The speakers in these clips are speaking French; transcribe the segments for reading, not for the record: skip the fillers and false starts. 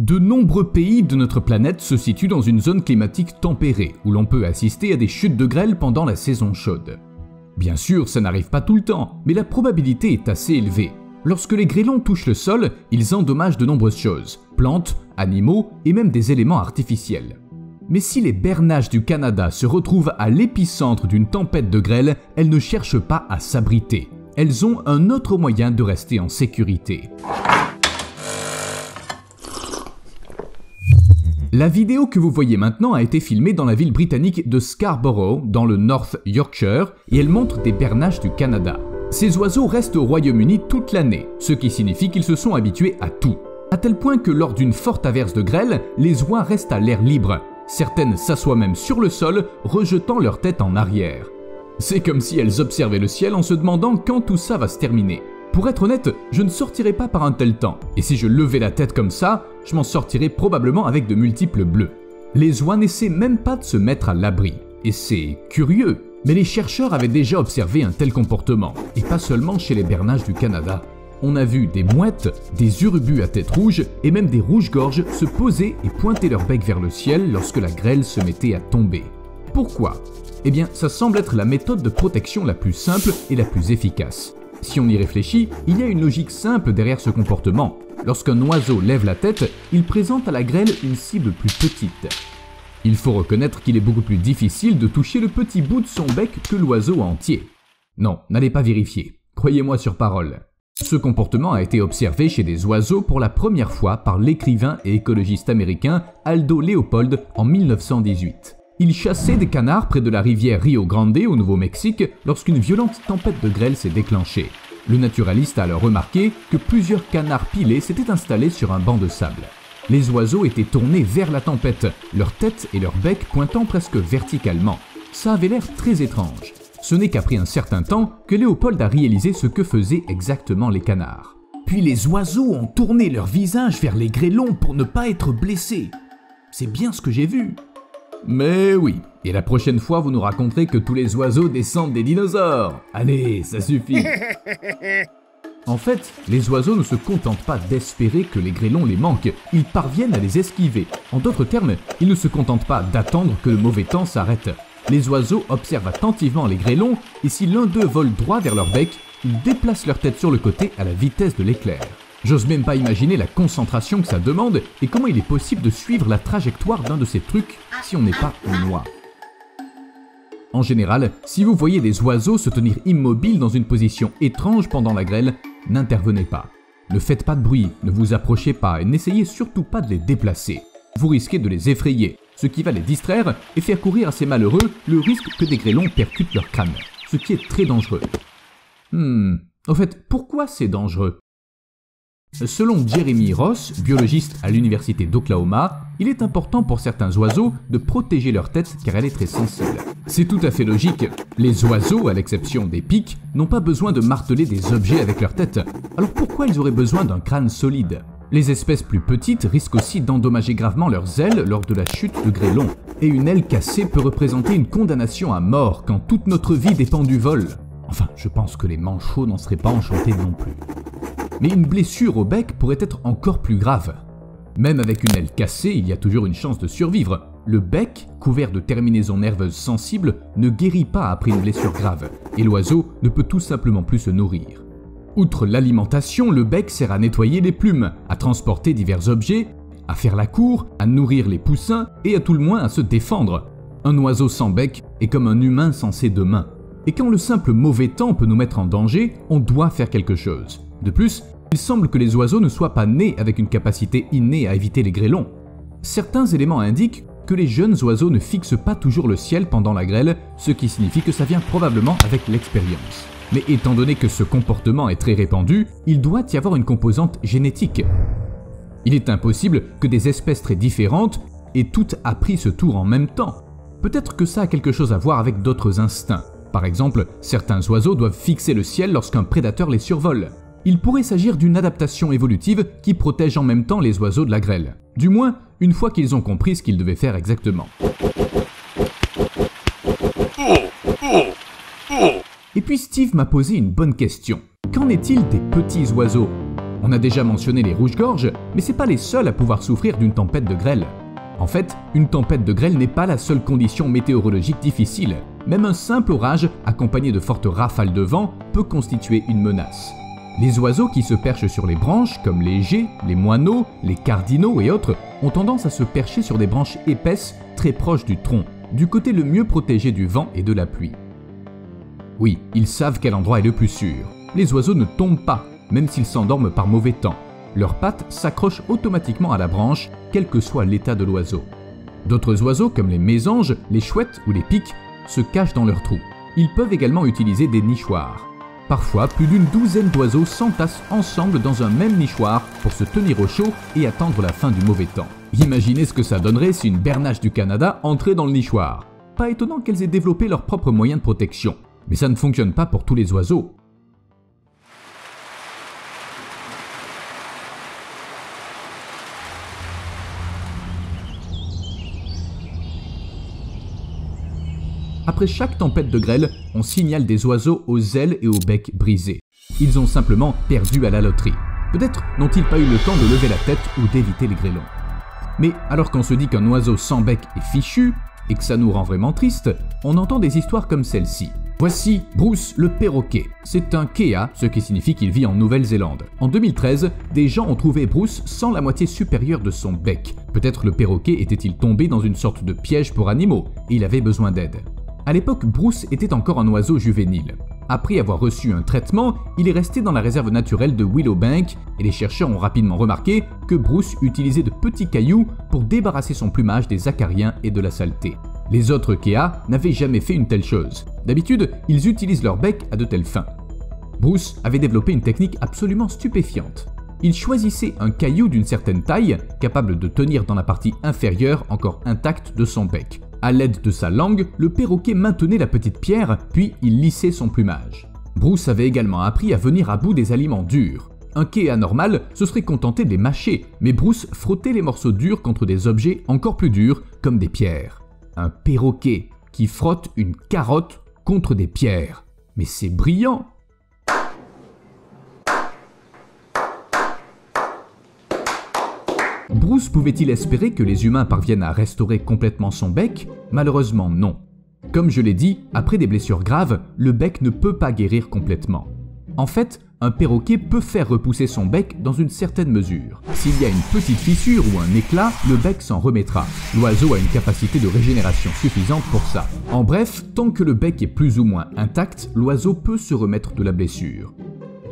De nombreux pays de notre planète se situent dans une zone climatique tempérée, où l'on peut assister à des chutes de grêle pendant la saison chaude. Bien sûr, ça n'arrive pas tout le temps, mais la probabilité est assez élevée. Lorsque les grêlons touchent le sol, ils endommagent de nombreuses choses, plantes, animaux et même des éléments artificiels. Mais si les bernaches du Canada se retrouvent à l'épicentre d'une tempête de grêle, elles ne cherchent pas à s'abriter. Elles ont un autre moyen de rester en sécurité. La vidéo que vous voyez maintenant a été filmée dans la ville britannique de Scarborough, dans le North Yorkshire, et elle montre des bernaches du Canada. Ces oiseaux restent au Royaume-Uni toute l'année, ce qui signifie qu'ils se sont habitués à tout. À tel point que lors d'une forte averse de grêle, les oies restent à l'air libre. Certaines s'assoient même sur le sol, rejetant leur tête en arrière. C'est comme si elles observaient le ciel en se demandant quand tout ça va se terminer. Pour être honnête, je ne sortirais pas par un tel temps, et si je levais la tête comme ça, je m'en sortirais probablement avec de multiples bleus. Les oies n'essaient même pas de se mettre à l'abri, et c'est curieux, mais les chercheurs avaient déjà observé un tel comportement, et pas seulement chez les bernaches du Canada. On a vu des mouettes, des urubus à tête rouge, et même des rouges-gorges se poser et pointer leur bec vers le ciel lorsque la grêle se mettait à tomber. Pourquoi ? Eh bien, ça semble être la méthode de protection la plus simple et la plus efficace. Si on y réfléchit, il y a une logique simple derrière ce comportement. Lorsqu'un oiseau lève la tête, il présente à la grêle une cible plus petite. Il faut reconnaître qu'il est beaucoup plus difficile de toucher le petit bout de son bec que l'oiseau entier. Non, n'allez pas vérifier. Croyez-moi sur parole. Ce comportement a été observé chez des oiseaux pour la première fois par l'écrivain et écologiste américain Aldo Leopold en 1918. Il chassait des canards près de la rivière Rio Grande au Nouveau-Mexique lorsqu'une violente tempête de grêle s'est déclenchée. Le naturaliste a alors remarqué que plusieurs canards pilés s'étaient installés sur un banc de sable. Les oiseaux étaient tournés vers la tempête, leur tête et leur bec pointant presque verticalement. Ça avait l'air très étrange. Ce n'est qu'après un certain temps que Léopold a réalisé ce que faisaient exactement les canards. Puis les oiseaux ont tourné leur visage vers les grêlons pour ne pas être blessés. C'est bien ce que j'ai vu. Mais oui, et la prochaine fois vous nous raconterez que tous les oiseaux descendent des dinosaures. Allez, ça suffit. En fait, les oiseaux ne se contentent pas d'espérer que les grêlons les manquent, ils parviennent à les esquiver. En d'autres termes, ils ne se contentent pas d'attendre que le mauvais temps s'arrête. Les oiseaux observent attentivement les grêlons et si l'un d'eux vole droit vers leur bec, ils déplacent leur tête sur le côté à la vitesse de l'éclair. J'ose même pas imaginer la concentration que ça demande et comment il est possible de suivre la trajectoire d'un de ces trucs si on n'est pas aux noix. En général, si vous voyez des oiseaux se tenir immobiles dans une position étrange pendant la grêle, n'intervenez pas. Ne faites pas de bruit, ne vous approchez pas et n'essayez surtout pas de les déplacer. Vous risquez de les effrayer, ce qui va les distraire et faire courir à ces malheureux le risque que des grêlons percutent leur crâne, ce qui est très dangereux. Au fait, pourquoi c'est dangereux ? Selon Jeremy Ross, biologiste à l'université d'Oklahoma, il est important pour certains oiseaux de protéger leur tête car elle est très sensible. C'est tout à fait logique. Les oiseaux, à l'exception des pics, n'ont pas besoin de marteler des objets avec leur tête. Alors pourquoi ils auraient besoin d'un crâne solide ? Les espèces plus petites risquent aussi d'endommager gravement leurs ailes lors de la chute de grêlons. Et une aile cassée peut représenter une condamnation à mort quand toute notre vie dépend du vol. Enfin, je pense que les manchots n'en seraient pas enchantés non plus. Mais une blessure au bec pourrait être encore plus grave. Même avec une aile cassée, il y a toujours une chance de survivre. Le bec, couvert de terminaisons nerveuses sensibles, ne guérit pas après une blessure grave, et l'oiseau ne peut tout simplement plus se nourrir. Outre l'alimentation, le bec sert à nettoyer les plumes, à transporter divers objets, à faire la cour, à nourrir les poussins et à tout le moins à se défendre. Un oiseau sans bec est comme un humain sans ses deux mains. Et quand le simple mauvais temps peut nous mettre en danger, on doit faire quelque chose. De plus, il semble que les oiseaux ne soient pas nés avec une capacité innée à éviter les grêlons. Certains éléments indiquent que les jeunes oiseaux ne fixent pas toujours le ciel pendant la grêle, ce qui signifie que ça vient probablement avec l'expérience. Mais étant donné que ce comportement est très répandu, il doit y avoir une composante génétique. Il est impossible que des espèces très différentes aient toutes appris ce tour en même temps. Peut-être que ça a quelque chose à voir avec d'autres instincts. Par exemple, certains oiseaux doivent fixer le ciel lorsqu'un prédateur les survole. Il pourrait s'agir d'une adaptation évolutive qui protège en même temps les oiseaux de la grêle. Du moins, une fois qu'ils ont compris ce qu'ils devaient faire exactement. Et puis Steve m'a posé une bonne question. Qu'en est-il des petits oiseaux ? On a déjà mentionné les rouges-gorges, mais c'est pas les seuls à pouvoir souffrir d'une tempête de grêle. En fait, une tempête de grêle n'est pas la seule condition météorologique difficile. Même un simple orage, accompagné de fortes rafales de vent, peut constituer une menace. Les oiseaux qui se perchent sur les branches, comme les geais, les moineaux, les cardinaux et autres, ont tendance à se percher sur des branches épaisses très proches du tronc, du côté le mieux protégé du vent et de la pluie. Oui, ils savent quel endroit est le plus sûr. Les oiseaux ne tombent pas, même s'ils s'endorment par mauvais temps. Leurs pattes s'accrochent automatiquement à la branche, quel que soit l'état de l'oiseau. D'autres oiseaux, comme les mésanges, les chouettes ou les pics, se cachent dans leurs trous. Ils peuvent également utiliser des nichoirs. Parfois, plus d'une douzaine d'oiseaux s'entassent ensemble dans un même nichoir pour se tenir au chaud et attendre la fin du mauvais temps. Imaginez ce que ça donnerait si une bernache du Canada entrait dans le nichoir. Pas étonnant qu'elles aient développé leurs propres moyens de protection. Mais ça ne fonctionne pas pour tous les oiseaux. Après chaque tempête de grêle, on signale des oiseaux aux ailes et au bec brisés. Ils ont simplement perdu à la loterie. Peut-être n'ont-ils pas eu le temps de lever la tête ou d'éviter les grêlons. Mais alors qu'on se dit qu'un oiseau sans bec est fichu, et que ça nous rend vraiment triste, on entend des histoires comme celle-ci. Voici Bruce le perroquet. C'est un kea, ce qui signifie qu'il vit en Nouvelle-Zélande. En 2013, des gens ont trouvé Bruce sans la moitié supérieure de son bec. Peut-être le perroquet était-il tombé dans une sorte de piège pour animaux, et il avait besoin d'aide. À l'époque, Bruce était encore un oiseau juvénile. Après avoir reçu un traitement, il est resté dans la réserve naturelle de Willowbank et les chercheurs ont rapidement remarqué que Bruce utilisait de petits cailloux pour débarrasser son plumage des acariens et de la saleté. Les autres kea n'avaient jamais fait une telle chose. D'habitude, ils utilisent leur bec à de telles fins. Bruce avait développé une technique absolument stupéfiante. Il choisissait un caillou d'une certaine taille, capable de tenir dans la partie inférieure encore intacte de son bec. À l'aide de sa langue, le perroquet maintenait la petite pierre, puis il lissait son plumage. Bruce avait également appris à venir à bout des aliments durs. Un kea normal se serait contenté de les mâcher, mais Bruce frottait les morceaux durs contre des objets encore plus durs, comme des pierres. Un perroquet qui frotte une carotte contre des pierres. Mais c'est brillant! Bruce pouvait-il espérer que les humains parviennent à restaurer complètement son bec? Malheureusement non. Comme je l'ai dit, après des blessures graves, le bec ne peut pas guérir complètement. En fait, un perroquet peut faire repousser son bec dans une certaine mesure. S'il y a une petite fissure ou un éclat, le bec s'en remettra. L'oiseau a une capacité de régénération suffisante pour ça. En bref, tant que le bec est plus ou moins intact, l'oiseau peut se remettre de la blessure.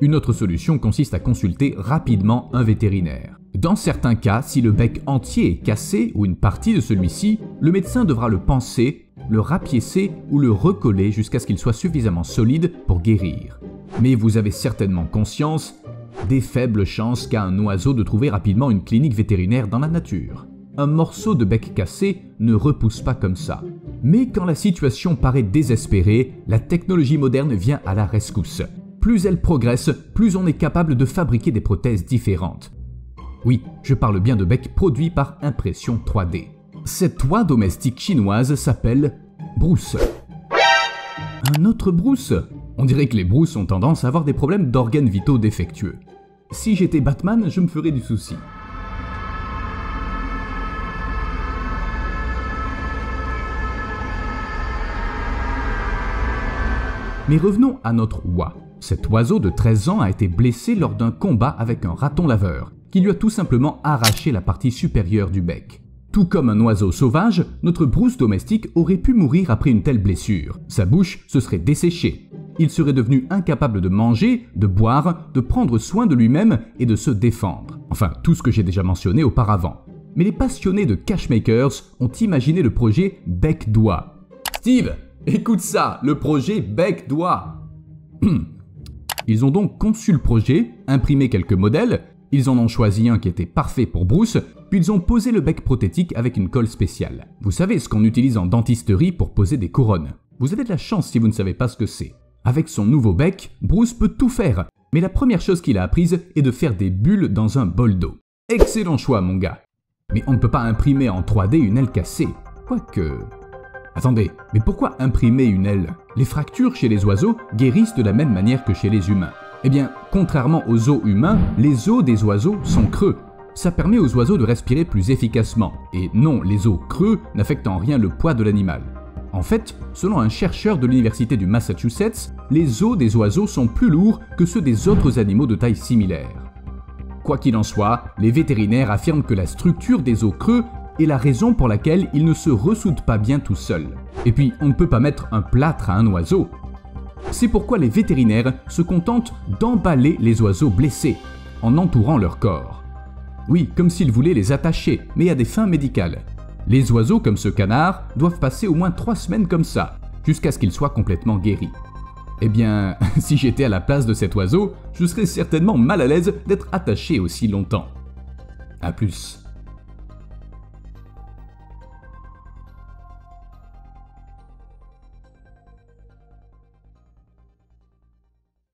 Une autre solution consiste à consulter rapidement un vétérinaire. Dans certains cas, si le bec entier est cassé ou une partie de celui-ci, le médecin devra le panser, le rapiécer ou le recoller jusqu'à ce qu'il soit suffisamment solide pour guérir. Mais vous avez certainement conscience des faibles chances qu'a un oiseau de trouver rapidement une clinique vétérinaire dans la nature. Un morceau de bec cassé ne repousse pas comme ça. Mais quand la situation paraît désespérée, la technologie moderne vient à la rescousse. Plus elle progresse, plus on est capable de fabriquer des prothèses différentes. Oui, je parle bien de becs produits par impression 3D. Cette oie domestique chinoise s'appelle Bruce. Un autre Bruce? On dirait que les Bruce ont tendance à avoir des problèmes d'organes vitaux défectueux. Si j'étais Batman, je me ferais du souci. Mais revenons à notre oie. Cet oiseau de 13 ans a été blessé lors d'un combat avec un raton laveur, qui lui a tout simplement arraché la partie supérieure du bec. Tout comme un oiseau sauvage, notre Bruce domestique aurait pu mourir après une telle blessure. Sa bouche se serait desséchée. Il serait devenu incapable de manger, de boire, de prendre soin de lui-même et de se défendre. Enfin, tout ce que j'ai déjà mentionné auparavant. Mais les passionnés de Cachemakers ont imaginé le projet Bec-Doigt. Steve, écoute ça, le projet Bec-Doigt. Ils ont donc conçu le projet, imprimé quelques modèles, ils en ont choisi un qui était parfait pour Bruce, puis ils ont posé le bec prothétique avec une colle spéciale. Vous savez ce qu'on utilise en dentisterie pour poser des couronnes. Vous avez de la chance si vous ne savez pas ce que c'est. Avec son nouveau bec, Bruce peut tout faire, mais la première chose qu'il a apprise est de faire des bulles dans un bol d'eau. Excellent choix mon gars. Mais on ne peut pas imprimer en 3D une aile cassée. Quoique... Attendez, mais pourquoi imprimer une aile? Les fractures chez les oiseaux guérissent de la même manière que chez les humains. Eh bien, contrairement aux os humains, les os des oiseaux sont creux. Ça permet aux oiseaux de respirer plus efficacement. Et non, les os creux n'affectent en rien le poids de l'animal. En fait, selon un chercheur de l'université du Massachusetts, les os des oiseaux sont plus lourds que ceux des autres animaux de taille similaire. Quoi qu'il en soit, les vétérinaires affirment que la structure des os creux est la raison pour laquelle ils ne se ressoudent pas bien tout seuls. Et puis, on ne peut pas mettre un plâtre à un oiseau. C'est pourquoi les vétérinaires se contentent d'emballer les oiseaux blessés, en entourant leur corps. Oui, comme s'ils voulaient les attacher, mais à des fins médicales. Les oiseaux comme ce canard doivent passer au moins 3 semaines comme ça, jusqu'à ce qu'ils soient complètement guéris. Eh bien, si j'étais à la place de cet oiseau, je serais certainement mal à l'aise d'être attaché aussi longtemps. A plus.